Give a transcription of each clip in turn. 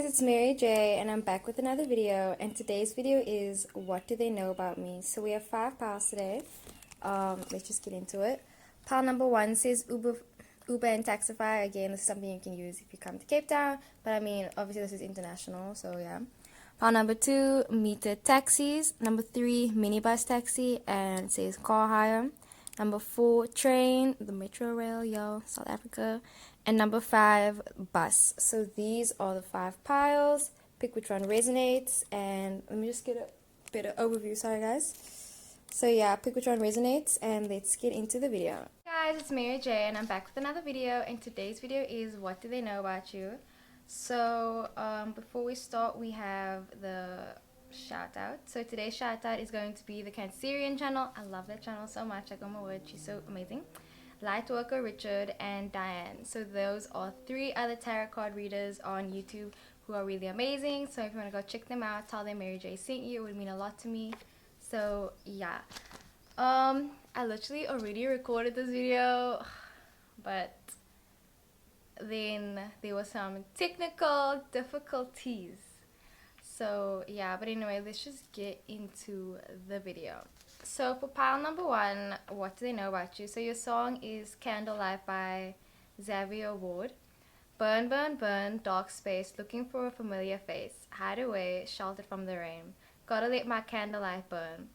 it's Mary J and I'm back with another video, and today's video is what do they know about me? So we have 5 piles today. Let's just get into it. Pile number 1 says Uber and Taxify. Again, this is something you can use if you come to Cape Town, but I mean obviously this is international, so yeah. Pile number 2, metered taxis. Number 3, minibus taxi, and it says car hire. Number 4, train, the metro rail, yo, South Africa. And number 5, bus. So these are the 5 piles. Pick which one resonates, and let me just get a better overview. Sorry guys. So yeah, pick which one resonates, and let's get into the video. Hey guys, it's Mary J and I'm back with another video, and today's video is what do they know about you? So before we start, we have the shout out. So today's shout out is going to be the Cancerian Channel. I love that channel so much, like, oh my word, she's so amazing. Lightworker Richard and Diane. So those are 3 other tarot card readers on YouTube who are really amazing. So if you want to go check them out, tell them Mary J sent you. It would mean a lot to me. So yeah, I literally already recorded this video, but then there were some technical difficulties. So yeah, but anyway, let's just get into the video. So for pile number 1, what do they know about you? So your song is Candlelight by Xavier Ward. Burn, burn, burn, dark space, looking for a familiar face. Hide away, sheltered from the rain. Gotta let my candlelight burn.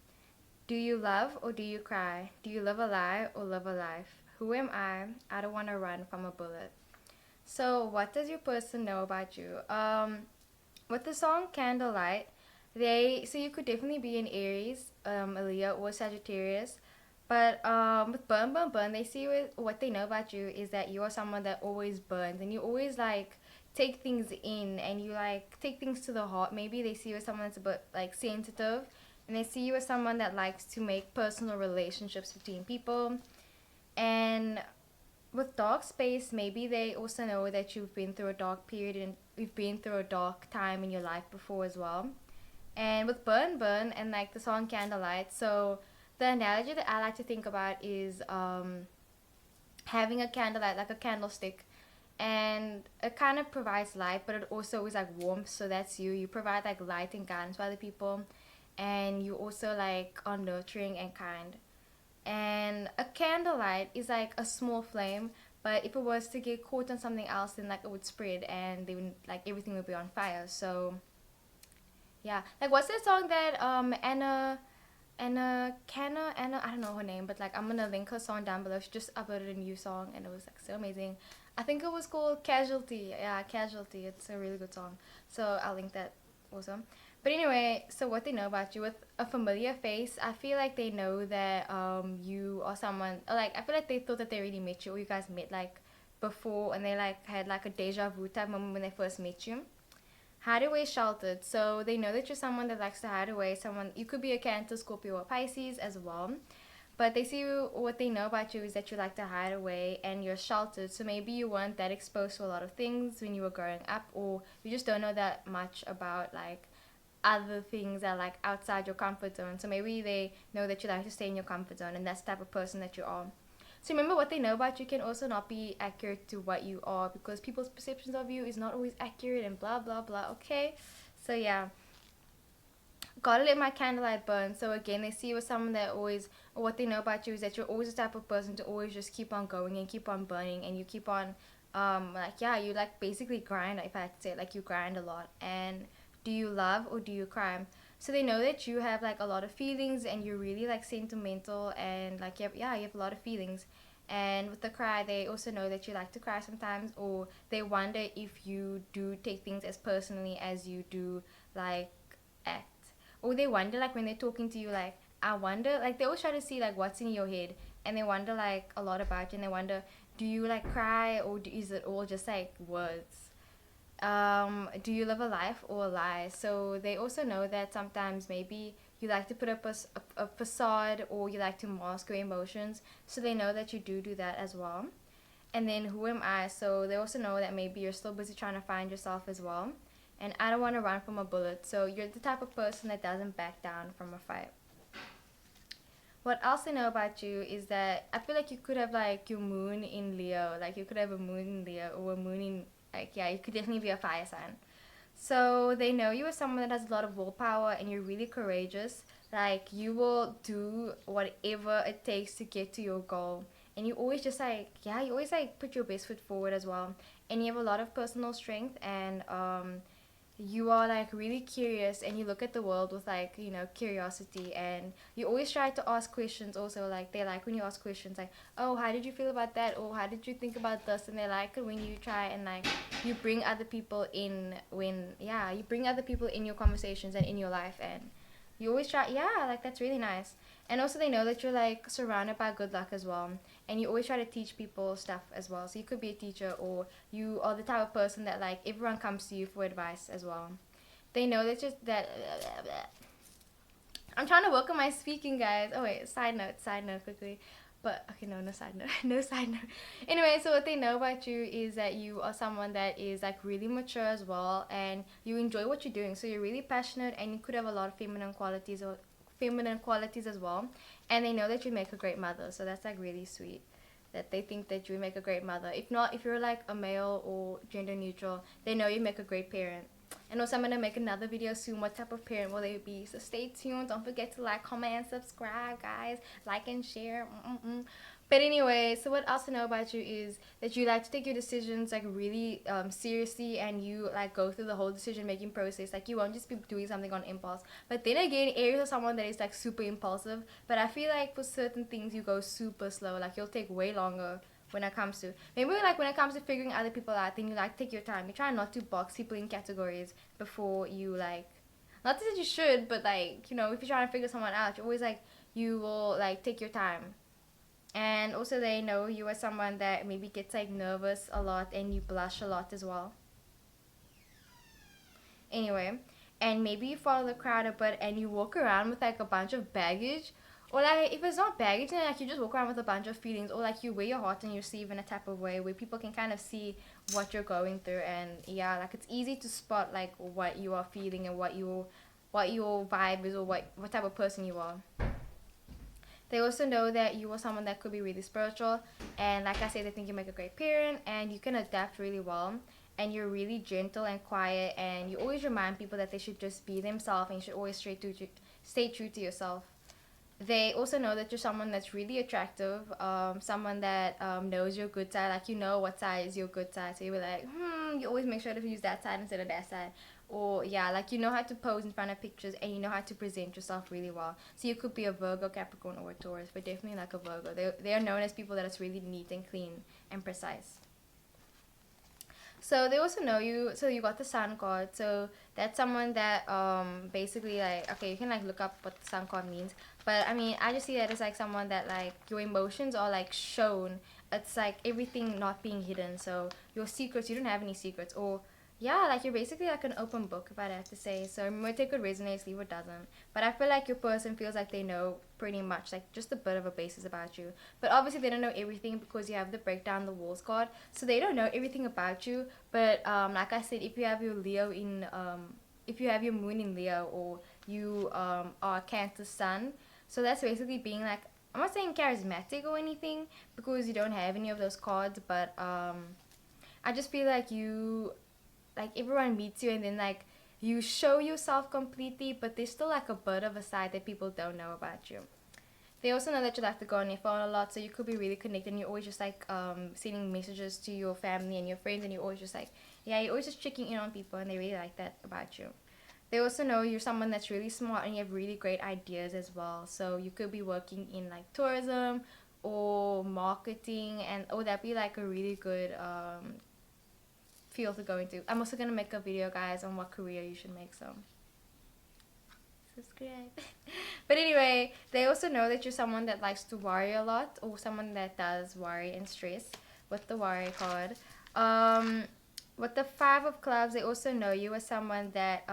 Do you love or do you cry? Do you live a lie or live a life? Who am I? I don't want to run from a bullet. So what does your person know about you? With the song Candlelight, so you could definitely be an Aries, a Leo, or Sagittarius. But with Burn Burn Burn, they see what they know about you is that you are someone that always burns, and you always like take things in, and you like take things to the heart. Maybe they see you as someone that's a bit like sensitive, and they see you as someone that likes to make personal relationships between people. And with dark space, maybe they also know that you've been through a dark period and you've been through a dark time in your life before as well. And with Burn Burn and like the song Candlelight, so the analogy that I like to think about is having a candlelight, like a candlestick, and it kind of provides light, but it also is like warmth. So that's you provide like light and guidance for other people, and you also like are nurturing and kind. And a candlelight is like a small flame, but if it was to get caught on something else, then like it would spread, and they would, like, everything would be on fire. So yeah, like, what's that song that Anna I don't know her name, but like I'm gonna link her song down below. She just uploaded a new song and it was like so amazing. I think it was called Casualty. Yeah, Casualty. It's a really good song, so I'll link that also. But anyway, so what they know about you, with a familiar face, I feel like they know that you are someone, like, I feel like they thought that they already met you, or you guys met like before, and they like had like a deja vu type moment when they first met you. Hide away, sheltered. So they know that you're someone that likes to hide away. Someone, you could be a Cancer, Scorpio, or Pisces as well. But they see what they know about you is that you like to hide away and you're sheltered. So maybe you weren't that exposed to a lot of things when you were growing up, or you just don't know that much about like other things that are like outside your comfort zone. So maybe they know that you like to stay in your comfort zone, and that's the type of person that you are. So remember, what they know about you can also not be accurate to what you are, because people's perceptions of you is not always accurate, and blah blah blah. Okay, so yeah, gotta let my candlelight burn. So again, they see you as someone that always, or what they know about you is that you're always the type of person to always just keep on going and keep on burning, and you keep on like, yeah, you like basically grind, if I had to say, like, you grind a lot. And do you love or do you cry? So they know that you have like a lot of feelings, and you're really like sentimental, and like you have a lot of feelings. And with the cry, they also know that you like to cry sometimes, or they wonder if you do take things as personally as you do like act. Or they wonder, like, when they're talking to you, like, I wonder, like, they always try to see like what's in your head, and they wonder like a lot about you, and they wonder, do you like cry, or is it all just like words? Do you live a life or a lie? So they also know that sometimes maybe you like to put up a facade, or you like to mask your emotions. So they know that you do that as well. And then who am I? So they also know that maybe you're still busy trying to find yourself as well. And I don't want to run from a bullet. So you're the type of person that doesn't back down from a fight. What else I know about you is that I feel like you could have like your moon in Leo. Like, you could have a moon in Leo, or a moon in, like, yeah, you could definitely be a fire sign. So they know you as someone that has a lot of willpower and you're really courageous. Like you will do whatever it takes to get to your goal. And you always just like, yeah, you always like put your best foot forward as well. And you have a lot of personal strength, and you are like really curious, and you look at the world with like, you know, curiosity, and you always try to ask questions also. Like they like when you ask questions like, oh, how did you feel about that, or how did you think about this, and they like it when you try and like you bring other people in when, yeah, you bring other people in your conversations and in your life, and you always try, yeah, like that's really nice. And also they know that you're like surrounded by good luck as well, and you always try to teach people stuff as well. So you could be a teacher, or you are the type of person that like everyone comes to you for advice as well. They know that just that I'm trying to work on my speaking, guys. Oh wait, side note quickly. But okay, no side note, no side note. Anyway, so what they know about you is that you are someone that is like really mature as well, and you enjoy what you're doing. So you're really passionate, and you could have a lot of feminine qualities as well. And they know that you make a great mother. So that's like really sweet. That they think that you make a great mother. If not, if you're like a male or gender neutral, they know you make a great parent. And also I'm going to make another video soon. What type of parent will they be? So stay tuned. Don't forget to like, comment, and subscribe, guys. Like and share. But anyway, so what else I know about you is that you like to take your decisions like really seriously, and you like go through the whole decision making process. Like you won't just be doing something on impulse. But then again, Aries are someone that is like super impulsive. But I feel like for certain things you go super slow. Like you'll take way longer when it comes to, maybe like when it comes to figuring other people out, then you like take your time. You try not to box people in categories before you like, not that you should, but like, you know, if you're trying to figure someone out, you always like, you will like take your time. And also they know you as someone that maybe gets like nervous a lot, and you blush a lot as well. Anyway, and maybe you follow the crowd a bit, and you walk around with like a bunch of baggage, or like if it's not baggage, then like you just walk around with a bunch of feelings, or like you wear your heart on your sleeve in a type of way where people can kind of see what you're going through. And yeah, like it's easy to spot like what you are feeling and what your vibe is, or what type of person you are. They also know that you are someone that could be really spiritual, and like I said, they think you make a great parent, and you can adapt really well, and you're really gentle and quiet, and you always remind people that they should just be themselves, and you should always stay true to yourself. They also know that you're someone that's really attractive, someone that knows your good side, like you know what side is your good side, so you're like, you always make sure to use that side instead of that side. Or yeah, like you know how to pose in front of pictures, and you know how to present yourself really well. So you could be a Virgo, Capricorn, or a Taurus, but definitely like a Virgo. They are known as people that is really neat and clean and precise. So they also know you. So you got the sun card. So that's someone that basically like, okay, you can like look up what the sun card means. But I mean, I just see that as like someone that like your emotions are like shown. It's like everything not being hidden. So your secrets, you don't have any secrets, or yeah, like you're basically like an open book, if I'd have to say. So remember, take what resonates, leave what doesn't. But I feel like your person feels like they know pretty much, like just a bit of a basis about you. But obviously they don't know everything, because you have the breakdown the walls card. So they don't know everything about you. But like I said, if you have your Leo in, if you have your moon in Leo, or you are Cancer Sun, so that's basically being like, I'm not saying charismatic or anything, because you don't have any of those cards, but I just feel like you, like everyone meets you, and then like you show yourself completely, but there's still like a bit of a side that people don't know about you. They also know that you like to go on your phone a lot, so you could be really connected, and you're always just like sending messages to your family and your friends, and you're always just like, yeah, you're always just checking in on people, and they really like that about you. They also know you're someone that's really smart, and you have really great ideas as well. So you could be working in like tourism or marketing, and oh, that'd be like a really good field to go into. I'm also gonna make a video, guys, on what career you should make, so subscribe. But anyway, they also know that you're someone that likes to worry a lot, or someone that does worry and stress with the worry card. With the 5 of clubs, they also know you as someone that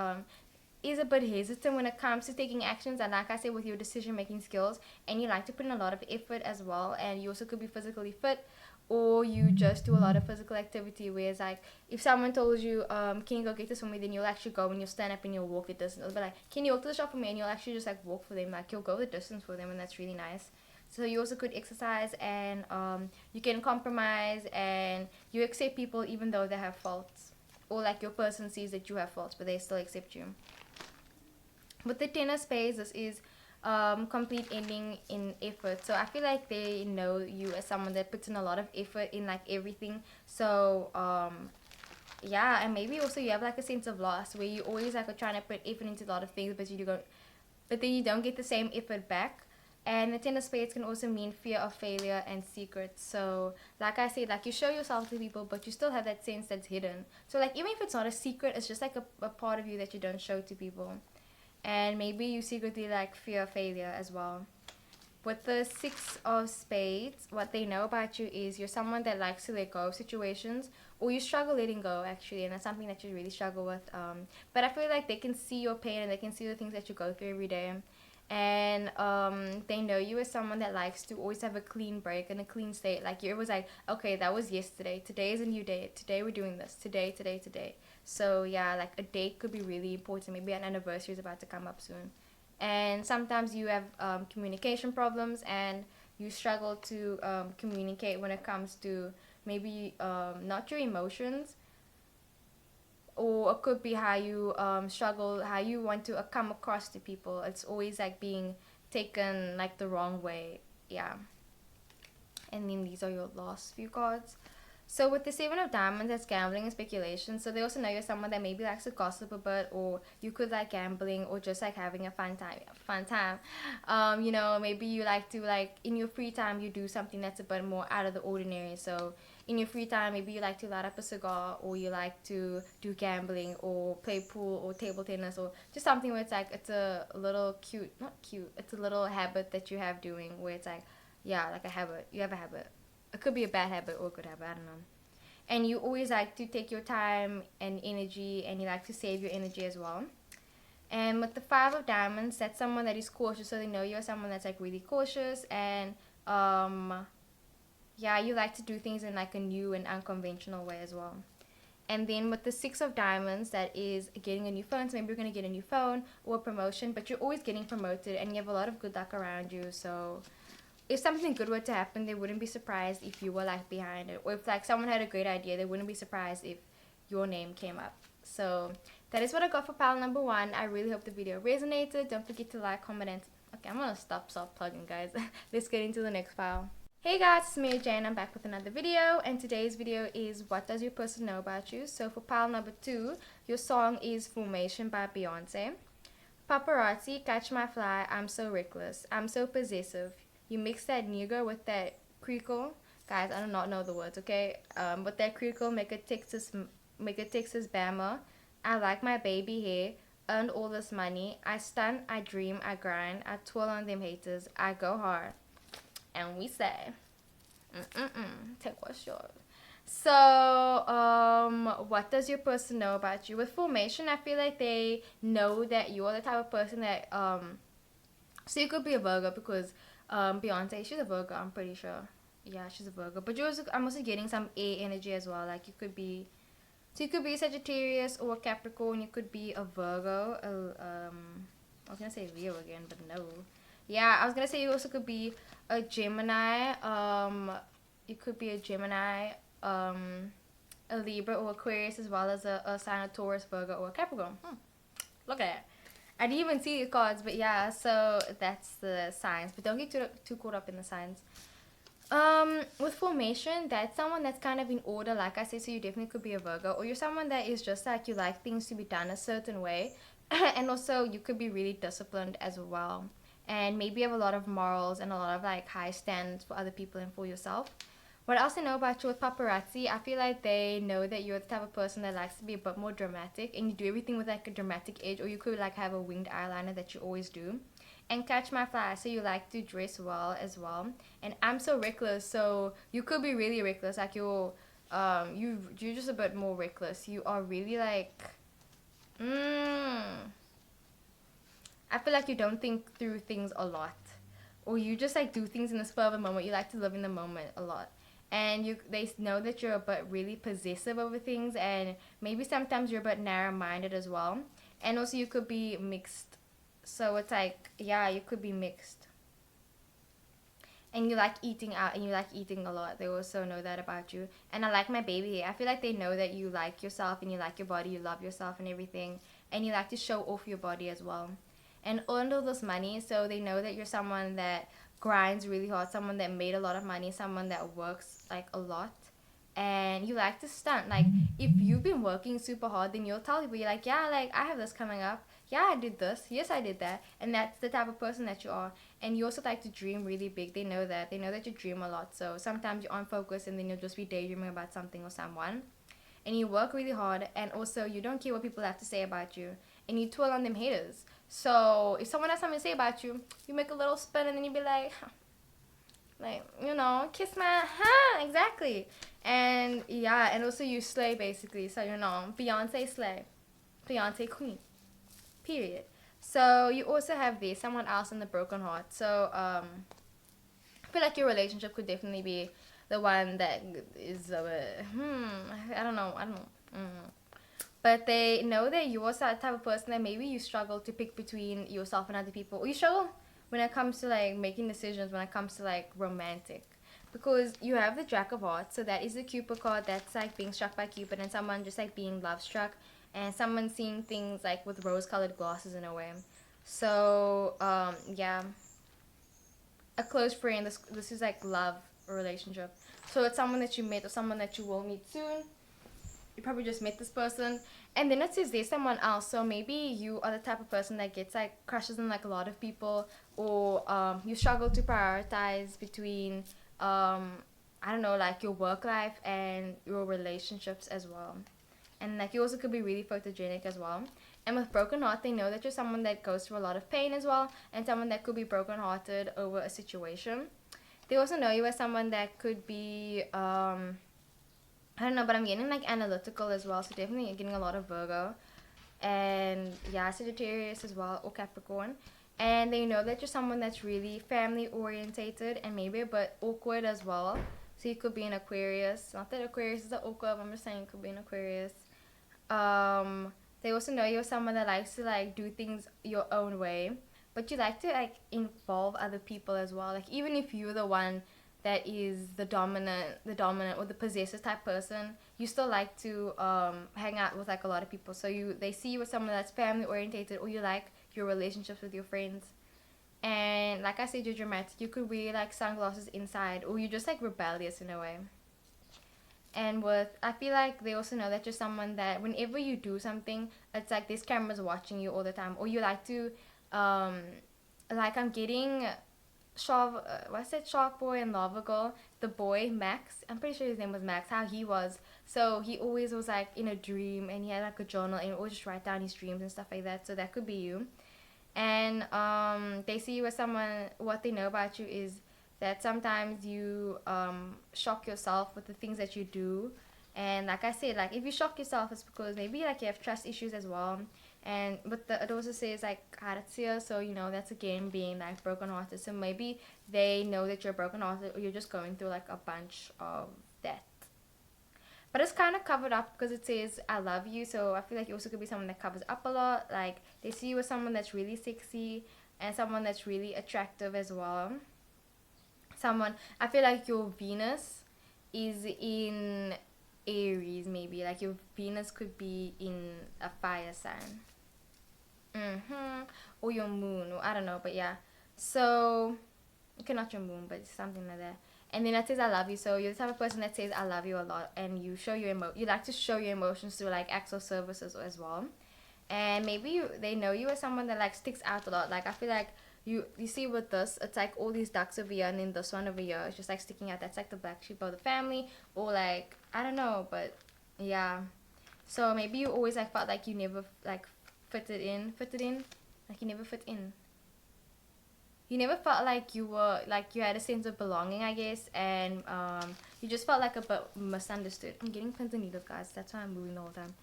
is a bit hesitant when it comes to taking actions, and like I said, with your decision making skills, and you like to put in a lot of effort as well, and you also could be physically fit, or you just do a lot of physical activity, whereas like if someone told you can you go get this for me, then you'll actually go, and you'll stand up and you'll walk the distance. But like, can you walk to the shop for me, and you'll actually just like walk for them, like you'll go the distance for them, and that's really nice. So you also could exercise, and you can compromise, and you accept people even though they have faults. or like your person sees that you have faults, but they still accept you. With the Ten of Spades, this is complete ending in effort. So I feel like they know you as someone that puts in a lot of effort in like everything. So yeah, and maybe also you have like a sense of loss where you always like are trying to put effort into a lot of things, but then you don't get the same effort back. And the Ten of Spades can also mean fear of failure and secrets. So like I said, like you show yourself to people, but you still have that sense that's hidden. So like even if it's not a secret, it's just like a part of you that you don't show to people. And maybe you secretly like fear failure as well. With the Six of Spades, what they know about you is you're someone that likes to let go of situations, or you struggle letting go actually, and that's something that you really struggle with. But I feel like they can see your pain and they can see the things that you go through every day, and they know you as someone that likes to always have a clean break and a clean state. Like you're always like, okay, that was yesterday. Today is a new day. Today we're doing this. Today. So yeah, like a date could be really important. Maybe an anniversary is about to come up soon. And sometimes you have communication problems and you struggle to communicate when it comes to maybe not your emotions, or it could be how you struggle, how you want to come across to people. It's always like being taken like the wrong way. Yeah. And then these are your last few cards. So with the Seven of Diamonds, that's gambling and speculation. So they also know you're someone that maybe likes to gossip a bit, or you could like gambling, or just like having a fun time. You know, maybe you like to like in your free time you do something that's a bit more out of the ordinary. So in your free time, maybe you like to light up a cigar, or you like to do gambling, or play pool, or table tennis, or just something where it's like it's a little cute, not cute. It's a little habit that you have doing where it's like, yeah, like a habit. You have a habit. It could be a bad habit or a good habit, I don't know. And you always like to take your time and energy, and you like to save your energy as well. And with the Five of Diamonds, that's someone that is cautious, so they know you're someone that's like really cautious, and yeah, you like to do things in like a new and unconventional way as well. And then with the Six of Diamonds, that is getting a new phone. So maybe you're going to get a new phone or a promotion, but you're always getting promoted and you have a lot of good luck around you. So if something good were to happen, they wouldn't be surprised if you were like behind it, or if like someone had a great idea, they wouldn't be surprised if your name came up. So that is what I got for pile number 1. I really hope the video resonated. Don't forget to like, comment, and okay, I'm gonna stop plugging, guys. Let's get into the next pile. Hey guys, it's me Jane. I'm back with another video, and today's video is what does your person know about you. So for pile number 2, your song is Formation by Beyonce. Paparazzi, Catch My Fly, I'm So Reckless, I'm So Possessive. You mix that nigger with that creole. Guys, I do not know the words, okay? But that creole, make a Texas Bama. I like my baby hair. Earned all this money. I stunt, I dream, I grind. I twirl on them haters. I go hard. And we say, take what's yours. So, what does your person know about you? With Formation, I feel like they know that you're the type of person that, so you could be a Virgo because Beyonce, she's a Virgo, I'm pretty sure. Yeah, she's a Virgo. But I'm also getting some air energy as well. Like you could be Sagittarius or a Capricorn. You could be a Virgo. I was gonna say Leo again, but no. Yeah, I was gonna say you also could be a Gemini. You could be a Gemini, a Libra or Aquarius, as well as a sign of Taurus, Virgo, or a Capricorn. Look at that. I didn't even see the cards, but yeah, so that's the signs. But don't get too caught up in the signs. With Formation, that's someone that's kind of in order, like I said, so you definitely could be a Virgo. Or you're someone that is just like, you like things to be done a certain way. And also, you could be really disciplined as well. And maybe you have a lot of morals and a lot of like high standards for other people and for yourself. What else I know about you with Paparazzi, I feel like they know that you're the type of person that likes to be a bit more dramatic, and you do everything with like a dramatic edge, or you could like have a winged eyeliner that you always do. And Catch My Fly, so you like to dress well as well. And I'm So Reckless, so you could be really reckless, like you're just a bit more reckless. You are really like, I feel like you don't think through things a lot, or you just like do things in the spur of the moment. You like to live in the moment a lot. And they know that you're a bit really possessive over things, and maybe sometimes you're a bit narrow-minded as well. And also you could be mixed. So it's like, yeah, you could be mixed. and you like eating out and you like eating a lot. They also know that about you. And I like my baby. I feel like they know that you like yourself and you like your body, you love yourself and everything, and you like to show off your body as well. And earn all this money, so they know that you're someone that grinds really hard, someone that made a lot of money, someone that works like a lot. And you like to stunt. Like if you've been working super hard, then you'll tell people, you're like, yeah, like I have this coming up. Yeah, I did this. Yes, I did that. And that's the type of person that you are. And you also like to dream really big. They know that. They know that you dream a lot. So sometimes you aren't focused and then you'll just be daydreaming about something or someone. And you work really hard, and also you don't care what people have to say about you. And you twirl on them haters. So if someone has something to say about you, you make a little spin and then you be like, huh, like, you know, kiss my, huh, exactly. And yeah, and also you slay basically. So, you know, Beyonce slay. Beyonce queen. Period. So you also have this, someone else in the broken heart. So I feel like your relationship could definitely be the one that is, I don't know. But they know that you're that type of person that maybe you struggle to pick between yourself and other people. Or you struggle when it comes to like making decisions, when it comes to like romantic. Because you have the Jack of Hearts, so that is the Cupid card, that's like being struck by Cupid, and someone just like being love struck, and someone seeing things like with rose colored glasses in a way. So, yeah, a close friend, this is like love relationship. So it's someone that you met or someone that you will meet soon. You probably just met this person, and then it says there's someone else. So maybe you are the type of person that gets like crushes on like a lot of people, or you struggle to prioritize between I don't know, like your work life and your relationships as well. And like you also could be really photogenic as well. And with broken heart, they know that you're someone that goes through a lot of pain as well, and someone that could be broken hearted over a situation. They also know you as someone that could be I don't know, but I'm getting like analytical as well, so definitely getting a lot of Virgo. And yeah, Sagittarius as well, or Capricorn. And they know that you're someone that's really family orientated and maybe a bit awkward as well. So you could be an Aquarius. Not that Aquarius is awkward, but I'm just saying you could be an Aquarius. They also know you're someone that likes to like do things your own way, but you like to like involve other people as well. Like even if you're the one that is the dominant or the possessive type person, you still like to hang out with like a lot of people. So they see you as someone that's family orientated, or you like your relationships with your friends. And like I said, you're dramatic. You could wear like sunglasses inside, or you're just like rebellious in a way. And I feel like they also know that you're someone that whenever you do something, it's like this camera's watching you all the time, or you like to um like I'm getting what's that Shark Boy and Lava Girl, the boy Max, I'm pretty sure his name was Max, how he was. So he always was like in a dream, and he had like a journal, and he always just write down his dreams and stuff like that. So that could be you. And they see you as someone, what they know about you is that sometimes you shock yourself with the things that you do. And like I said, like if you shock yourself, it's because maybe like you have trust issues as well. And but it also says like Cancerian, so you know that's again being like broken hearted. So maybe they know that you're broken hearted, or you're just going through like a bunch of that. But it's kind of covered up because it says I love you. So I feel like you also could be someone that covers up a lot. Like they see you as someone that's really sexy and someone that's really attractive as well. Someone, I feel like your Venus is in Aries, maybe. Like your Venus could be in a fire sign. Or your moon, or I don't know, but yeah. So, okay, not your moon, but something like that. And then it says I love you. So you're the type of person that says I love you a lot, and you show you like to show your emotions through like acts or services as well. And maybe they know you as someone that like sticks out a lot. Like I feel like you see with this, it's like all these ducks over here, and then this one over here is just like sticking out. That's like the black sheep of the family, or like I don't know, but yeah. So maybe you always like felt like you never like fitted in, like you never fit in. You never felt like you were like you had a sense of belonging, I guess, and you just felt like a bit misunderstood. I'm getting pins and needles, guys. That's why I'm moving all the time.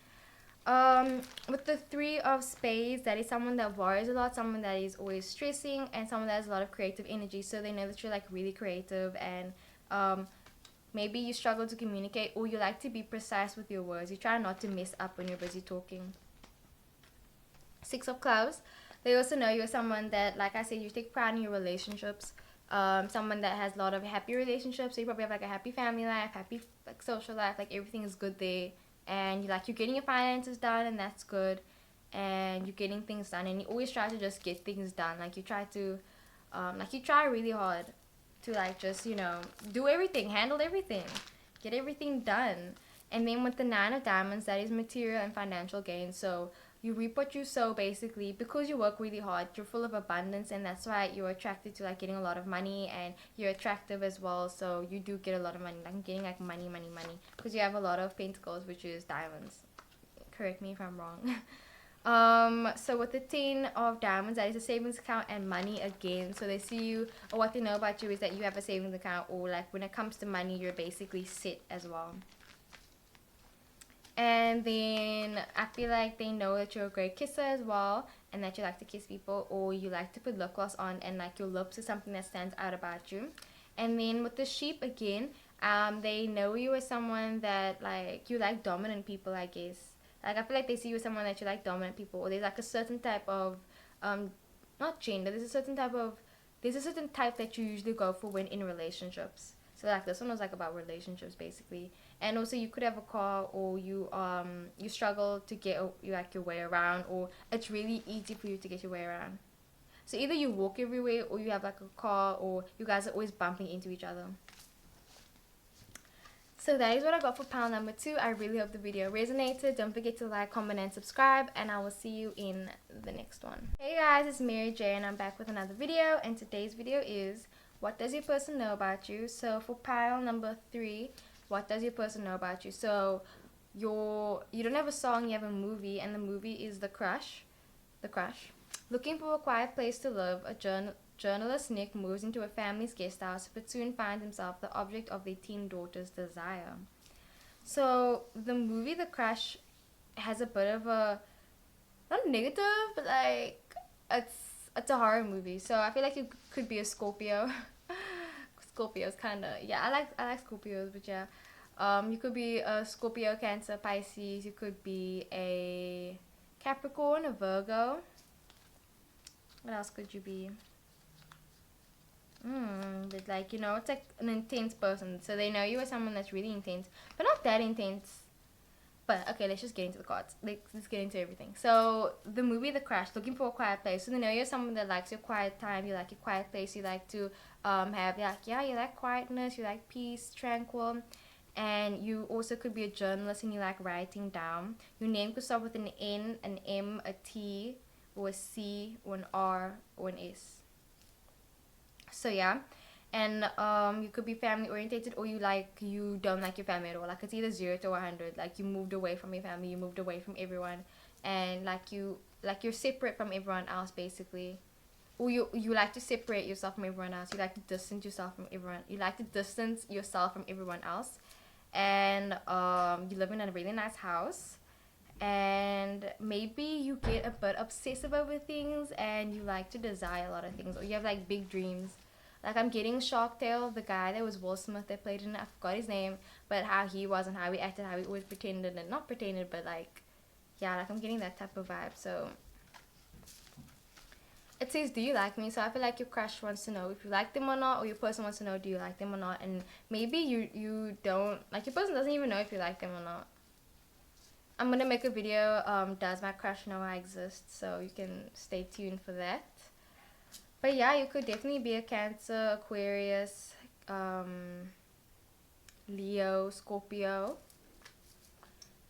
With the three of spades, that is someone that worries a lot, someone that is always stressing, and someone that has a lot of creative energy. So they know that you're like really creative, and maybe you struggle to communicate, or you like to be precise with your words. You try not to mess up when you're busy talking. Six of clubs. They also know you're someone that, like I said, you take pride in your relationships. someone that has a lot of happy relationships, so you probably have like a happy family life, happy like social life, like everything is good there, and you're getting your finances done, and that's good, and you're getting things done, and you always try to just get things done. Like you try to you try really hard to like just do everything, handle everything, get everything done. And then with the 9 of Diamonds, that is material and financial gain. So you reap what you sow, basically, because you work really hard. You're full of abundance, and that's why you're attracted to like getting a lot of money, and you're attractive as well. So you do get a lot of money, like getting like money, because you have a lot of pentacles, which is diamonds. Correct me if I'm wrong. So with the 10 of Diamonds, that is a savings account and money again. So they see you, or what they know about you is that you have a savings account, or like when it comes to money, you're basically set as well. And then I feel like they know that you're a great kisser as well, and that you like to kiss people, or you like to put lip gloss on, and like your lips is something that stands out about you. And then with the sheep again, they know you as someone that like you like dominant people, I guess. Like I feel like they see you as someone that you like dominant people, or there's like a certain type of not gender. There's a certain type that you usually go for when in relationships. So like this one was like about relationships basically. And also you could have a car, or you struggle to get your way around, or it's really easy for you to get your way around. So either you walk everywhere, or you have like a car, or you guys are always bumping into each other. So that is what I got for pile number 2. I really hope the video resonated. Don't forget to like, comment, and subscribe, and I will see you in the next one. Hey guys, it's Mary J, and I'm back with another video, and today's video is, what does your person know about you? So for pile number 3, what does your person know about you? So you don't have a song, you have a movie, and the movie is The Crush. The Crush. Looking for a quiet place to live, a journalist Nick moves into a family's guest house, but soon finds himself the object of their teen daughter's desire. So the movie The Crush has a bit of a, not negative, but like it's a horror movie. So I feel like it could be a Scorpio. Scorpios kind of, yeah, I like Scorpios, but yeah, you could be a Scorpio, Cancer, Pisces. You could be a Capricorn, a Virgo. What else could you be? But like, it's like an intense person. So they know you as someone that's really intense, but not that intense. But okay, let's just get into the cards. Let's get into everything. So the movie The Crash, looking for a quiet place. So they know you're someone that likes your quiet time. You like your quiet place. You like to have you like quietness. You like peace, tranquil. And you also could be a journalist, and you like writing down. Your name could start with an N, an M, a T, or a C, or an R, or an S. So yeah, and you could be family orientated, or you don't like your family at all. Like it's either 0 to 100. Like you moved away from your family, you moved away from everyone, and you're separate from everyone else basically. Or you like to separate yourself from everyone else. You like to distance yourself from everyone. You like to distance yourself from everyone else, and you live in a really nice house. And maybe you get a bit obsessive over things, and you like to desire a lot of things, or you have like big dreams. Like I'm getting Shark Tale, the guy that was Will Smith that played in it, I forgot his name, but how he was and how he acted, how he always pretended, and not pretended, but like, yeah, like I'm getting that type of vibe. So it says, do you like me? So I feel like your crush wants to know if you like them or not, or your person wants to know, do you like them or not? And maybe you don't, like your person doesn't even know if you like them or not. I'm gonna make a video, does my crush know I exist? So you can stay tuned for that. But yeah, you could definitely be a Cancer, Aquarius, Leo, Scorpio.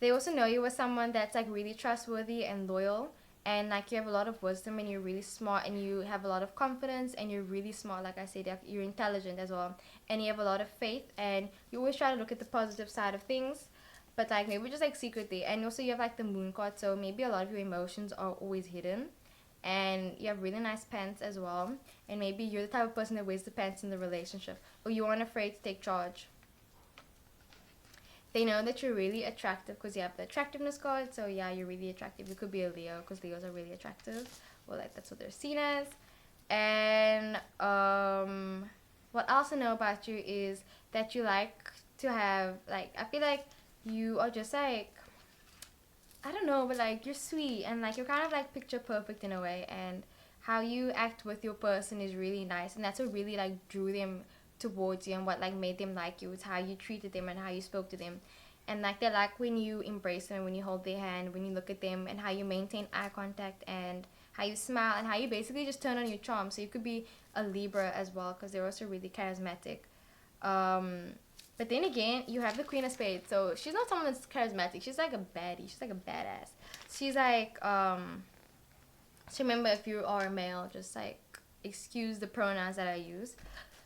They also know you as someone that's like really trustworthy and loyal, and like you have a lot of wisdom, and you're really smart, and you have a lot of confidence, and you're really smart. Like I said, you're intelligent as well, and you have a lot of faith, and you always try to look at the positive side of things. But like maybe just like secretly. And also you have like the moon card, so maybe a lot of your emotions are always hidden. And you have really nice pants as well. And maybe you're the type of person that wears the pants in the relationship, or you aren't afraid to take charge. They know that you're really attractive because you have the attractiveness card. So yeah, you're really attractive. You could be a Leo because Leos are really attractive, or like that's what they're seen as. And what I also know about you is that you like to have, like, I feel like you are just like, I don't know, but like you're sweet, and like you're kind of like picture perfect in a way. And how you act with your person is really nice, and that's what really like drew them towards you, and what like made them like you. It's how you treated them and how you spoke to them. And like they like when you embrace them, when you hold their hand, when you look at them, and how you maintain eye contact, and how you smile, and how you basically just turn on your charm. So you could be a Libra as well, because they're also really charismatic. But then again, you have the Queen of Spades. So she's not someone that's charismatic. She's like a baddie. She's like a badass. She's like, so remember, if you are a male, just like excuse the pronouns that I use.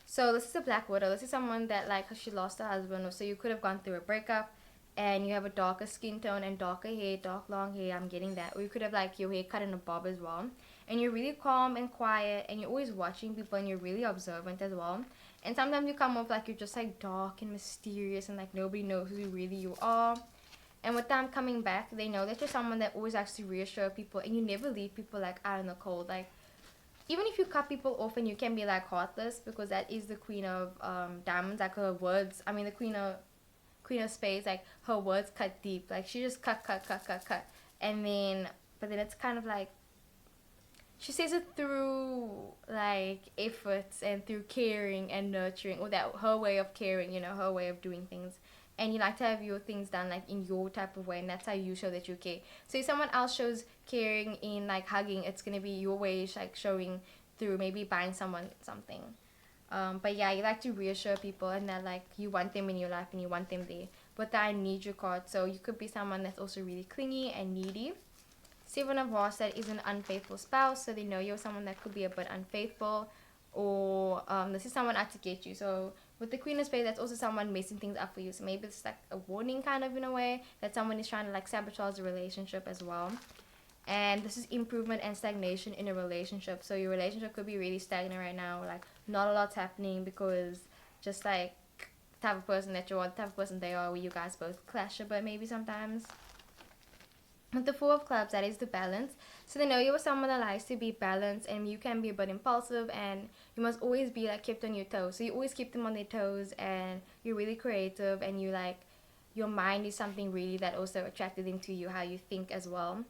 So this is a Black Widow. This is someone that like she lost her husband, or so you could have gone through a breakup, and you have a darker skin tone and darker hair, dark long hair. I'm getting that. Or you could have like your hair cut in a bob as well. And you're really calm and quiet, and you're always watching people, and you're really observant as well. And sometimes you come off like you're just like dark and mysterious, and like nobody knows who really you are. And with them coming back, they know that you're someone that always likes to reassure people, and you never leave people like out in the cold. Like even if you cut people off, and you can be like heartless, because that is the Queen of Diamonds. Like her words, I mean the Queen of Spades, like her words cut deep. Like she just cut, and then but then it's kind of like she says it through like efforts and through caring and nurturing, or that her way of caring, her way of doing things. And you like to have your things done like in your type of way, and that's how you show that you care. So if someone else shows caring in like hugging, it's gonna be your way like showing through maybe buying someone something. But yeah, you like to reassure people, and that like you want them in your life and you want them there. But that I need your card, so you could be someone that's also really clingy and needy. Seven of Hearts, that is an unfaithful spouse, so they know you're someone that could be a bit unfaithful, or this is someone out to get you. So with the Queen of Spades, that's also someone messing things up for you. So maybe it's like a warning kind of in a way that someone is trying to like sabotage the relationship as well. And this is improvement and stagnation in a relationship. So your relationship could be really stagnant right now, like not a lot's happening, because just like the type of person that you are, the type of person they are, where you guys both clash a bit maybe sometimes. With the Four of Clubs, that is the balance. So they know you're someone that likes to be balanced, and you can be a bit impulsive, and you must always be like kept on your toes. So you always keep them on their toes, and you're really creative, and you like your mind is something really that also attracted them to you, how you think as well.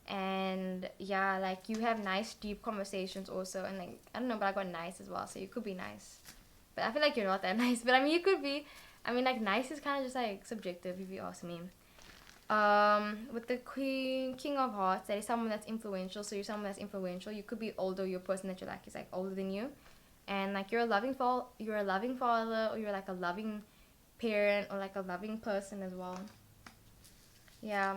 And yeah, like you have nice deep conversations also, and like I don't know, but I got nice as well, so you could be nice. But I feel like you're not that nice, but I mean you could be. I mean like nice is kind of just like subjective if you ask me. With the King of Hearts, that is someone that's influential. So you're someone that's influential. You could be older. Your person that you like is like older than you, and like you're a loving father, or you're like a loving parent, or like a loving person as well. Yeah.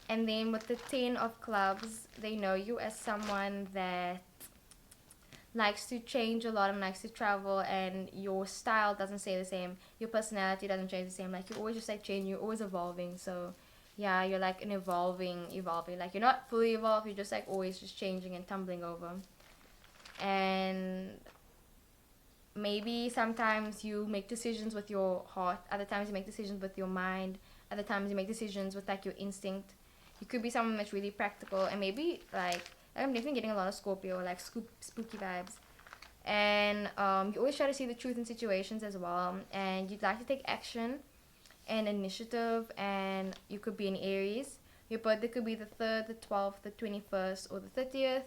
And then with the Ten of Clubs, they know you as someone that likes to change a lot and likes to travel, and your style doesn't stay the same. Your personality doesn't change the same. Like you're always just like changing, you're always evolving. So yeah, you're like an evolving. Like you're not fully evolved, you're just like always just changing and tumbling over. And maybe sometimes you make decisions with your heart, other times you make decisions with your mind, other times you make decisions with like your instinct. You could be someone that's really practical, and maybe like I'm definitely getting a lot of Scorpio, like spooky vibes. And you always try to see the truth in situations as well, and you'd like to take action and initiative, and you could be an Aries. Your birthday could be the 3rd, the 12th, the 21st, or the 30th.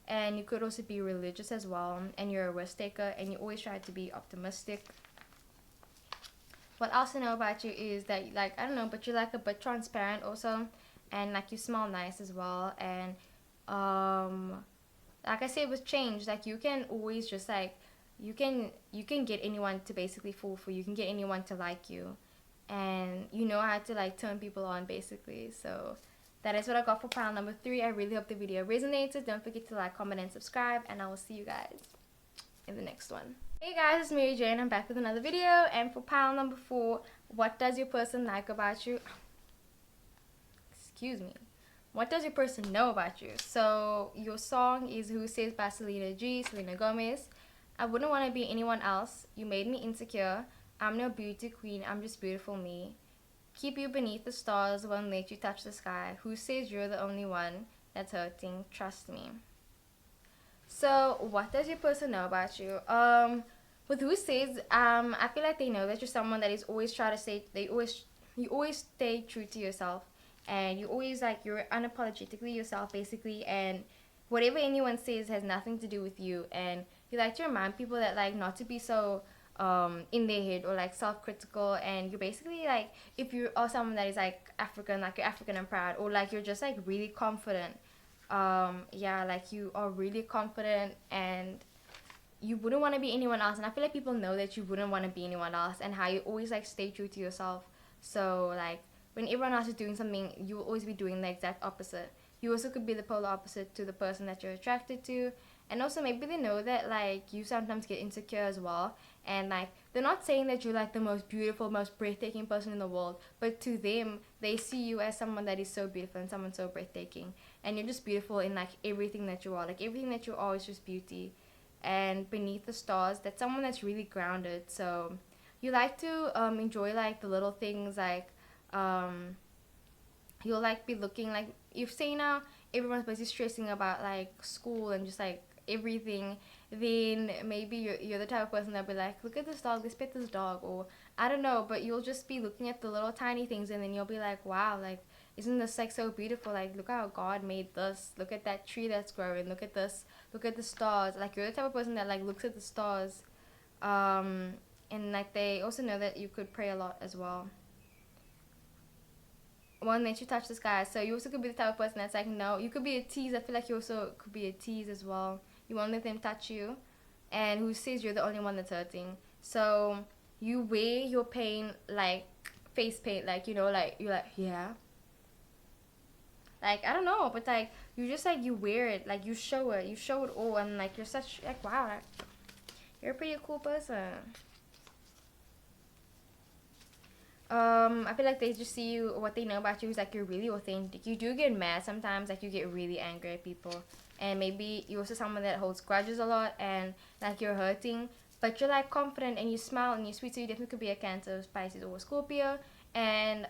And you could also be religious as well, and you're a risk taker, and you always try to be optimistic. What else I know about you is that, like, I don't know, but you're like a bit transparent also, and like you smell nice as well. And like I said with change, like you can always just like you can get anyone to basically fall for you. You can get anyone to like you, and you know how to like turn people on basically. So that is what I got for pile number 3. I really hope the video resonated. Don't forget to like, comment, and subscribe, and I will see you guys in the next one. Hey guys, it's Mary Jane. I'm back with another video, and for pile number 4, what does your person like about you? Excuse me. What does your person know about you? So your song is Who Says by Selena Gomez. I wouldn't want to be anyone else. You made me insecure. I'm no beauty queen. I'm just beautiful me. Keep you beneath the stars, won't let you touch the sky. Who says you're the only one that's hurting? Trust me. So what does your person know about you? With Who Says, I feel like they know that you're someone that is always trying to say, you always stay true to yourself, and you always like, you're unapologetically yourself basically, and whatever anyone says has nothing to do with you, and you like to remind people that like not to be so in their head or like self-critical, and you're basically like, if you are someone that is like African, like you're African and proud, or like you're just like really confident, yeah, like you are really confident and you wouldn't want to be anyone else. And I feel like people know that you wouldn't want to be anyone else, and how you always like stay true to yourself. So like when everyone else is doing something, you will always be doing the exact opposite. You also could be the polar opposite to the person that you're attracted to. And also maybe they know that like you sometimes get insecure as well, and like they're not saying that you're like the most beautiful, most breathtaking person in the world, but to them they see you as someone that is so beautiful and someone so breathtaking, and you're just beautiful in like everything that you are. Like everything that you are is just beauty. And beneath the stars, that's someone that's really grounded. So you like to enjoy like the little things, like um, you'll like be looking like, you say now everyone's busy stressing about like school and just like everything, then maybe you're the type of person that'll be like, look at this dog, let's pet this dog, or I don't know, but you'll just be looking at the little tiny things, and then you'll be like, wow, like isn't this like so beautiful, like look how God made this, look at that tree that's growing, look at this, look at the stars. Like you're the type of person that like looks at the stars, um and like they also know that you could pray a lot as well. One that you touch the sky. So you also could be the type of person that's like, no, you could be a tease. I feel like you also could be a tease as well. You won't let them touch you, and who says you're the only one that's hurting. So you wear your pain like face paint, like you know, like you're like, yeah, like I don't know, but like you just like you wear it, like you show it, all, and like you're such like, wow, like, you're a pretty cool person. I feel like they just see you, what they know about you is like you're really authentic. You do get mad sometimes, like you get really angry at people, and maybe you're also someone that holds grudges a lot, and like you're hurting, but you're like confident and you smile and you're sweet. So you definitely could be a Cancer, Pisces, or a Scorpio, and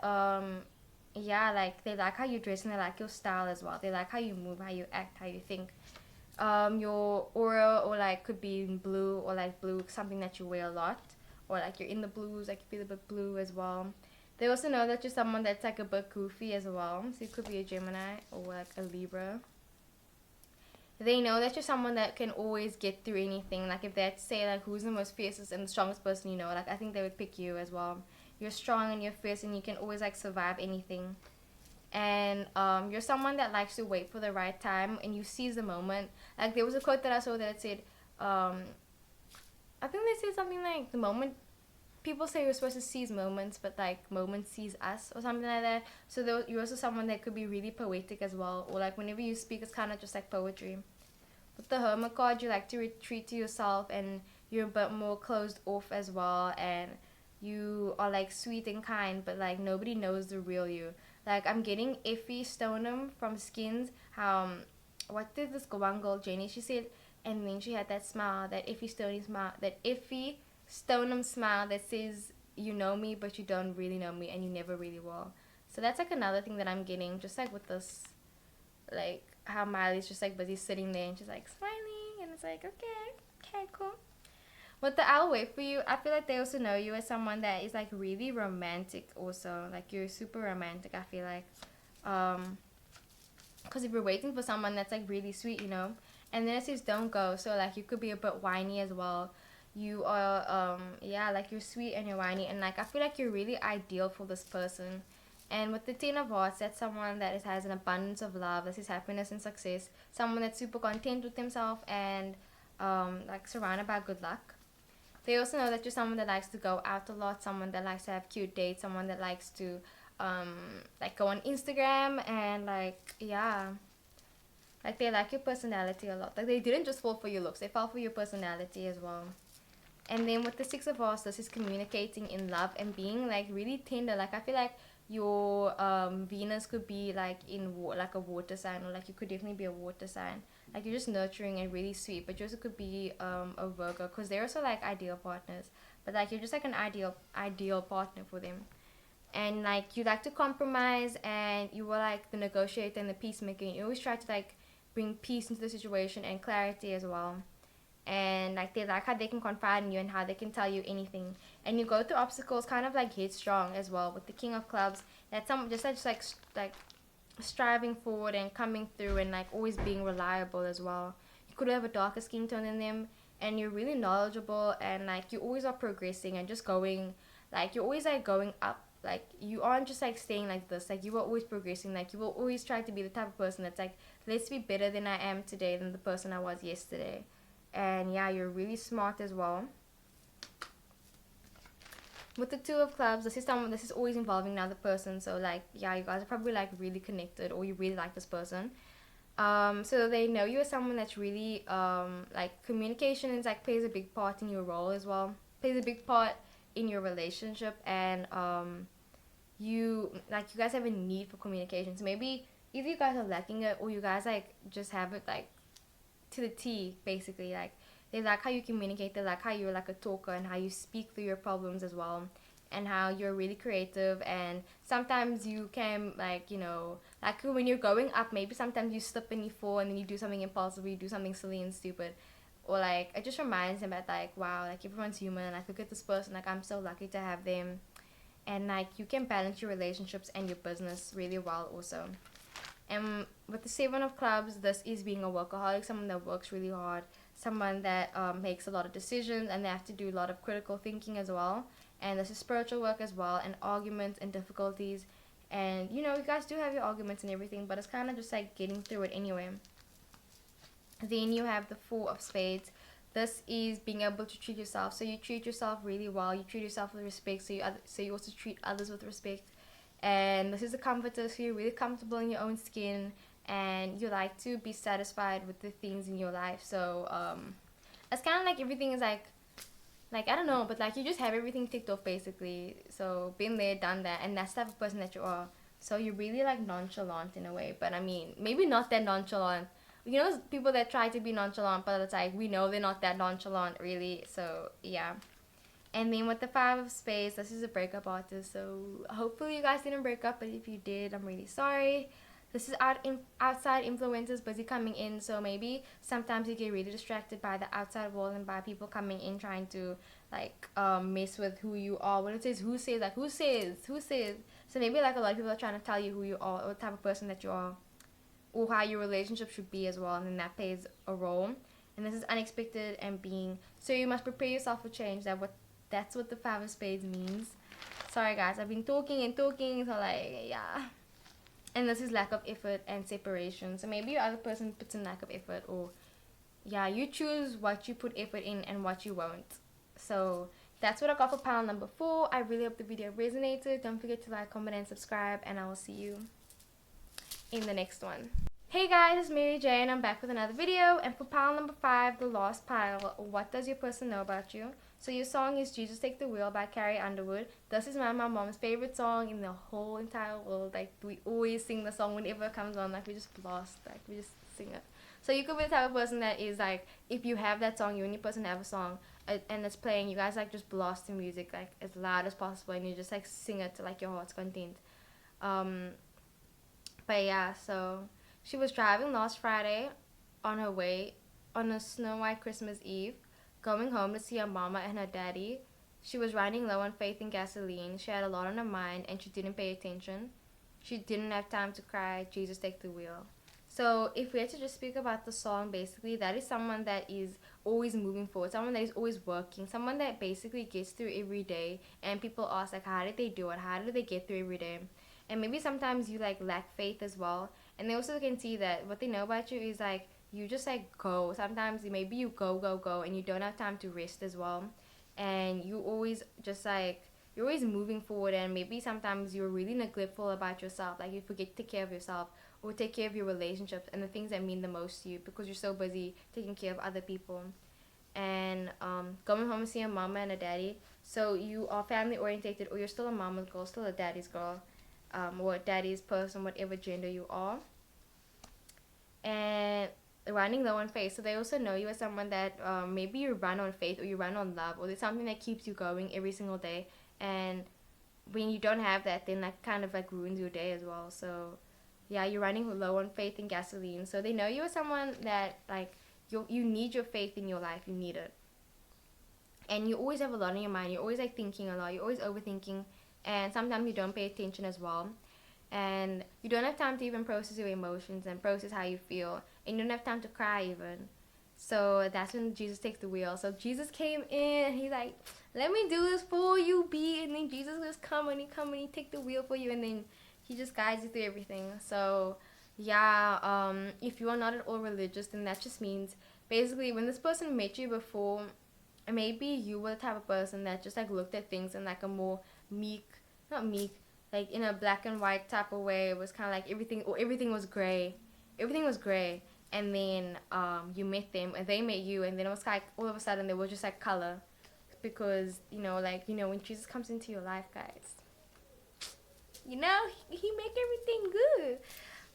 yeah, like they like how you dress and they like your style as well. They like how you move, how you act, how you think. Your aura, or like could be in blue, or like blue, something that you wear a lot, or like you're in the blues, like you feel a bit blue as well. They also know that you're someone that's like a bit goofy as well, so you could be a Gemini or like a Libra. They know that you're someone that can always get through anything. Like if they had to say like who's the most fiercest and the strongest person you know, like I think they would pick you as well. You're strong and you're fierce and you can always like survive anything. And you're someone that likes to wait for the right time and you seize the moment. Like there was a quote that I saw that said, I think they said something like the moment, people say we're supposed to seize moments, but like moments seize us or something like that. So you're also someone that could be really poetic as well, or like whenever you speak, it's kind of just like poetry. With the Hermit card, you like to retreat to yourself, and you're a bit more closed off as well, and you are like sweet and kind, but like nobody knows the real you. Like I'm getting Effie Stoneham from Skins. What did this one girl Jenny? She said, and then she had that smile, that Effie Stoneham smile, that Effie Stoneham smile that says you know me, but you don't really know me, and you never really will. So that's like another thing that I'm getting, just like with this, like how Miley's just like busy sitting there and she's like smiling, and it's like, okay, cool. But the I'll wait for you, I feel like they also know you as someone that is like really romantic also. Like you're super romantic, I feel like. Because if you're waiting for someone that's like really sweet, you know, and then it says don't go, so like you could be a bit whiny as well. You are yeah, like you're sweet and you're whiny, and like I feel like you're really ideal for this person. And with the Ten of Hearts, that's someone that has an abundance of love, that is happiness and success, someone that's super content with himself, and like surrounded by good luck. They also know that you're someone that likes to go out a lot, someone that likes to have cute dates, someone that likes to like go on Instagram, and like yeah, like they like your personality a lot. Like they didn't just fall for your looks, they fell for your personality as well. And then with the Six of Hearts, this is communicating in love and being like really tender. Like I feel like your Venus could be like in like a water sign, or like you could definitely be a water sign. Like you're just nurturing and really sweet, but you also could be a Virgo, because they're also like ideal partners. But like you're just like an ideal partner for them. And like you like to compromise, and you were like the negotiator and the peacemaker. You always try to like bring peace into the situation and clarity as well. And like they like how they can confide in you and how they can tell you anything. And you go through obstacles kind of like headstrong as well with the King of Clubs. That's some just like striving forward and coming through and like always being reliable as well. You could have a darker skin tone than them, and you're really knowledgeable, and like you always are progressing and just going, like you're always like going up. Like you aren't just like staying like this. Like you are always progressing. Like you will always try to be the type of person that's like, let's be better than I am today than the person I was yesterday. And yeah, you're really smart as well. With the two of clubs, this is always involving another person. So like yeah, you guys are probably like really connected, or you really like this person. So they know you as someone that's really like communication is like plays a big part in your role as well. Plays a big part in your relationship, and you guys have a need for communication. So maybe either you guys are lacking it, or you guys like just have it like to the T basically. Like they like how you communicate, they like how you're like a talker and how you speak through your problems as well, and how you're really creative. And sometimes you can like, you know, like when you're going up, maybe sometimes you slip and you fall and then you do something impulsive, you do something silly and stupid, or like it just reminds them that like, wow, like everyone's human, and like look at this person, like I'm so lucky to have them. And like you can balance your relationships and your business really well also. And with the Seven of Clubs, this is being a workaholic, someone that works really hard, someone that makes a lot of decisions, and they have to do a lot of critical thinking as well. And this is spiritual work as well, and arguments and difficulties. And you know, you guys do have your arguments and everything, but it's kind of just like getting through it anyway. Then you have the Four of Spades. This is being able to treat yourself. So you treat yourself really well. You treat yourself with respect. So you also treat others with respect. And this is a comforter. So you're really comfortable in your own skin, and you like to be satisfied with the things in your life. So it's kind of like everything is like I don't know, but like you just have everything ticked off basically. So been there, done that, and that's the type of person that you are. So you're really like nonchalant in a way, but I mean maybe not that nonchalant. You know, those people that try to be nonchalant, but it's like we know they're not that nonchalant really. So yeah. And then with the Five of Spades, this is a breakup artist. So hopefully you guys didn't break up, but if you did, I'm really sorry. This is outside influences busy coming in, so maybe sometimes you get really distracted by the outside world and by people coming in trying to like mess with who you are. When it says who says, like who says. So maybe like a lot of people are trying to tell you who you are, or what type of person that you are, or how your relationship should be as well, and then that plays a role. And this is unexpected and being, so you must prepare yourself for change. That's what the Five of Spades means. Sorry guys, I've been talking and talking, so like yeah. And this is lack of effort and separation. So maybe your other person puts in lack of effort, or yeah, you choose what you put effort in and what you won't. So that's what I got for pile number 4. I really hope the video resonated. Don't forget to like, comment, and subscribe, and I will see you in the next one. Hey guys, it's Mary J, and I'm back with another video. And for pile number 5, the last pile, what does your person know about you? So your song is Jesus Take the Wheel by Carrie Underwood. This is my mom's favorite song in the whole entire world. Like we always sing the song whenever it comes on. Like we just blast, like we just sing it. So you could be the type of person that is like, if you have that song, you and your person have a song, and it's playing, you guys like just blast the music like as loud as possible, and you just like sing it to like your heart's content. But yeah, so she was driving last Friday on her way on a snow white Christmas Eve, going home to see her mama and her daddy. She was running low on faith and gasoline. She had a lot on her mind, and she didn't pay attention. She didn't have time to cry. Jesus, take the wheel. So if we had to just speak about the song, basically, that is someone that is always moving forward, someone that is always working, someone that basically gets through every day, and people ask, like, how did they do it? How did they get through every day? And maybe sometimes you, like, lack faith as well. And they also can see that what they know about you is, like, you just, like, go. Sometimes maybe you go, and you don't have time to rest as well. And you always just, like, you're always moving forward, and maybe sometimes you're really neglectful about yourself. Like, you forget to take care of yourself, or take care of your relationships and the things that mean the most to you, because you're so busy taking care of other people. And going home and seeing a mama and a daddy. So you are family orientated, or you're still a mama's girl, still a daddy's girl, or a daddy's person, whatever gender you are. And running low on faith. So they also know you as someone that maybe you run on faith, or you run on love, or there's something that keeps you going every single day. And when you don't have that, then that kind of like ruins your day as well. So yeah, you're running low on faith and gasoline. So they know you as someone that, like, you need your faith in your life. You need it. And you always have a lot on your mind. You're always, like, thinking a lot. You're always overthinking. And sometimes you don't pay attention as well. and you don't have time to even process your emotions and process how you feel, and you don't have time to cry even. So that's when Jesus takes the wheel. So Jesus came in and he's like, let me do this for you, B. And then Jesus just come and he take the wheel for you, and then he just guides you through everything. So yeah, if you are not at all religious, then that just means basically when this person met you before, maybe you were the type of person that just like looked at things in like a more meek, not meek, like in a black and white type of way. It was kind of like everything was gray, everything was gray. And then you met them and they met you, and then it was like all of a sudden there was just like color, because when Jesus comes into your life, guys, he make everything good.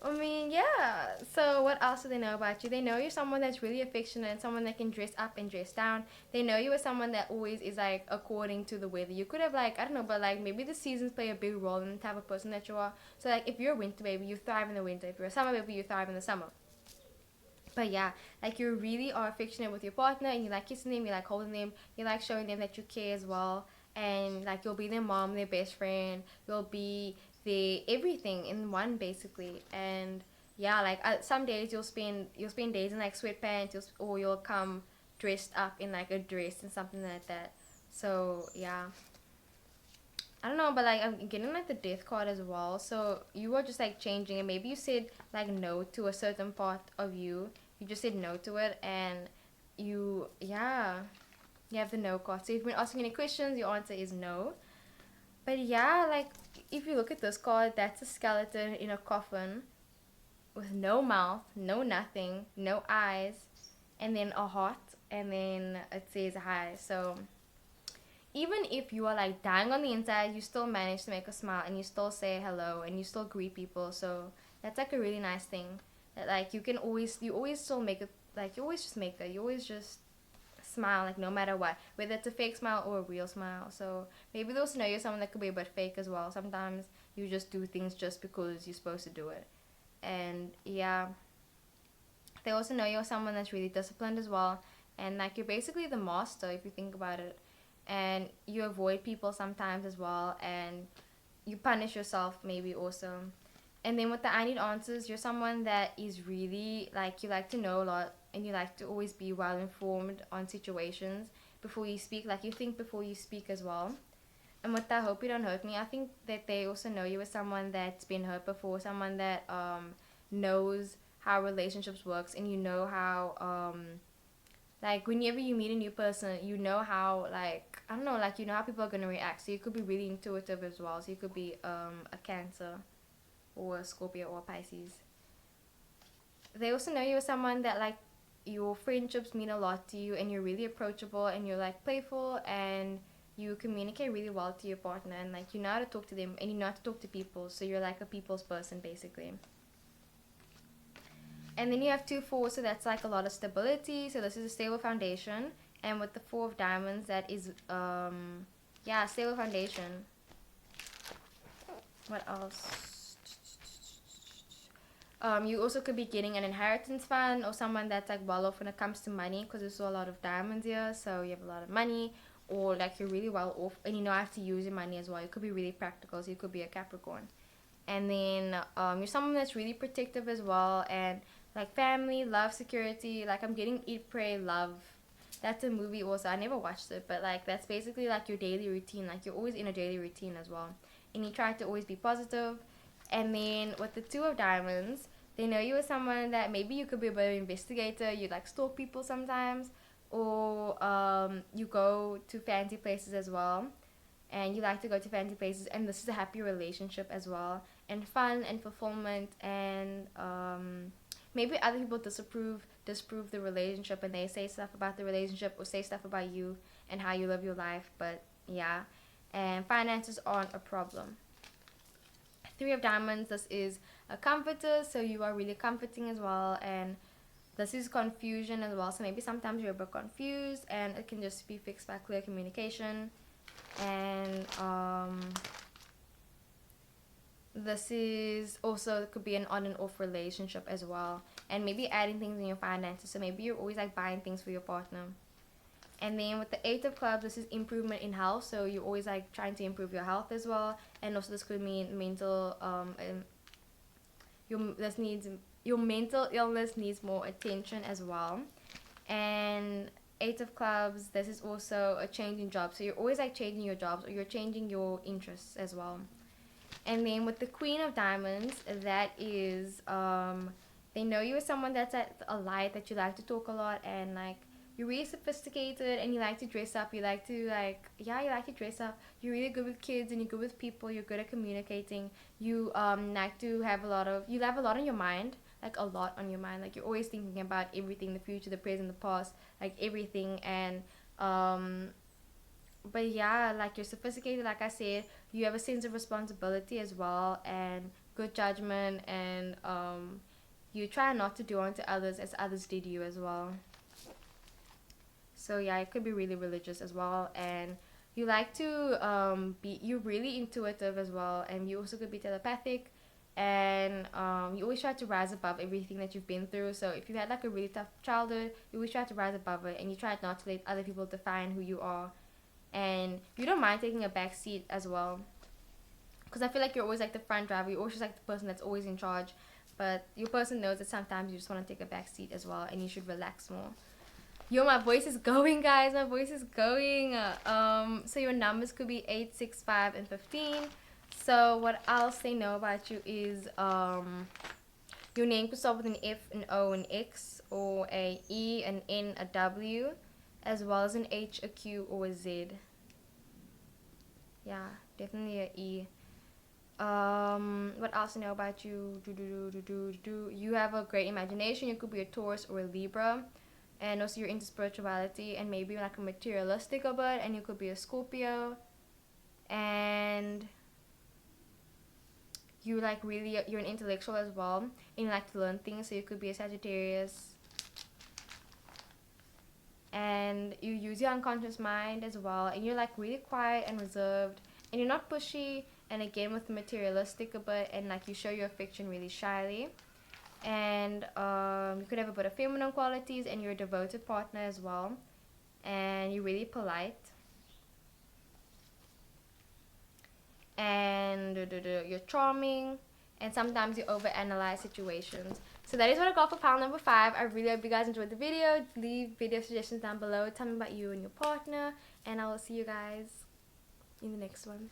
I mean, yeah. So what else do they know about you? They know you're someone that's really affectionate and someone that can dress up and dress down. They know you as someone that always is like according to the weather. You could have like, I don't know, but like maybe the seasons play a big role in the type of person that you are. So like if you're a winter baby, you thrive in the winter. If you're a summer baby, you thrive in the summer. But yeah, like you really are affectionate with your partner, and you like kissing them, you like holding them, you like showing them that you care as well. And like you'll be their mom, their best friend, you'll be their everything in one basically. And yeah, like some days you'll spend days in like sweatpants, or you'll come dressed up in like a dress and something like that. So yeah, I don't know, but like I'm getting like the death card as well. So you were just like changing, and maybe you said like no to a certain part of you. You just said no to it, and yeah, you have the no card. So if you've been asking any questions, your answer is no. But yeah, like if you look at this card, that's a skeleton in a coffin with no mouth, no nothing, no eyes, and then a heart, and then it says hi. So even if you are like dying on the inside, you still manage to make a smile, and you still say hello, and you still greet people. So that's like a really nice thing, that like you always still make it, like you always just make that, you always just smile, like no matter what, whether it's a fake smile or a real smile. So maybe they also know you're someone that could be a bit fake as well. Sometimes you just do things just because you're supposed to do it. And yeah, they also know you're someone that's really disciplined as well, and like you're basically the master if you think about it. And you avoid people sometimes as well, and you punish yourself maybe also. And then with the I need answers, you're someone that is really like, you like to know a lot, and you like to always be well informed on situations before you speak. Like you think before you speak as well. And with that, hope you don't hurt me, I think that they also know you as someone that's been hurt before, someone that knows how relationships works, and you know how like whenever you meet a new person, you know how, like I don't know, like you know how people are gonna react. So you could be really intuitive as well. So you could be a Cancer or a Scorpio or a Pisces. They also know you as someone that like your friendships mean a lot to you, and you're really approachable, and you're like playful, and you communicate really well to your partner, and like you know how to talk to them, and you know how to talk to people. So you're like a people's person basically. And then you have 2 4, so that's like a lot of stability. So this is a stable foundation. And with the 4 of Diamonds, that is yeah, stable foundation. What else? You also could be getting an inheritance fund, or someone that's like well off when it comes to money, because there's a lot of diamonds here. So you have a lot of money, or like you're really well off, and you know how to use your money as well. You could be really practical. So you could be a Capricorn. And then you're someone that's really protective as well, and like family, love, security. Like I'm getting Eat, Pray, Love. That's a movie also. I never watched it, but like that's basically like your daily routine. Like you're always in a daily routine as well, and you try to always be positive. And then with the 2 of Diamonds, they know you as someone that maybe you could be a bit of an investigator. You like stalk people sometimes, or you go to fancy places as well, and you like to go to fancy places. And this is a happy relationship as well, and fun and fulfillment. And maybe other people disprove the relationship, and they say stuff about the relationship, or say stuff about you and how you live your life. But yeah, and finances aren't a problem. 3 of Diamonds, this is a comforter, so you are really comforting as well. And this is confusion as well, so maybe sometimes you're a bit confused, and it can just be fixed by clear communication. And this is also, it could be an on and off relationship as well, and maybe adding things in your finances. So maybe you're always like buying things for your partner. And then with the Eight of Clubs, this is improvement in health. So you're always like trying to improve your health as well. And also this could mean mental your mental illness needs more attention as well. And Eight of Clubs, this is also a change in jobs. So you're always like changing your jobs, or you're changing your interests as well. And then with the Queen of Diamonds, that is they know you as someone that's at a light, that you like to talk a lot, and like you're really sophisticated, and you like to dress up. You like to you like to dress up. You're really good with kids, and you're good with people. You're good at communicating. You like to have you have a lot on your mind, like a lot on your mind. Like you're always thinking about everything, the future, the present, the past, like everything. And but yeah, like you're sophisticated, like I said. You have a sense of responsibility as well, and good judgment, and you try not to do unto others as others did you as well. So yeah, it could be really religious as well. And you like to you're really intuitive as well, and you also could be telepathic. And you always try to rise above everything that you've been through. So if you had like a really tough childhood, you always try to rise above it, and you try not to let other people define who you are. And you don't mind taking a back seat as well, because I feel like you're always like the front driver. You're always just like the person that's always in charge, but your person knows that sometimes you just want to take a back seat as well, and you should relax more. Yo, my voice is going, guys. My voice is going. So your numbers could be 8, 6, 5, and 15. So what else they know about you is your name could start with an F, an O, an X, or a E, an N, a W, as well as an H, a Q, or a Z. Yeah, definitely a E. What else I know about you? You have a great imagination. You could be a Taurus or a Libra. And also you're into spirituality, and maybe like a materialistic a bit, and you could be a Scorpio. And you like really, you're an intellectual as well, and you like to learn things, so you could be a Sagittarius. And you use your unconscious mind as well, and you're like really quiet and reserved, and you're not pushy, and again with the materialistic a bit, and like you show your affection really shyly. And you could have a bit of feminine qualities, and you're a devoted partner as well, and you're really polite, and you're charming, and sometimes you overanalyze situations. So that is what I got for pile number 5. I really hope you guys enjoyed the video. Leave video suggestions down below. Tell me about you and your partner, and I will see you guys in the next one.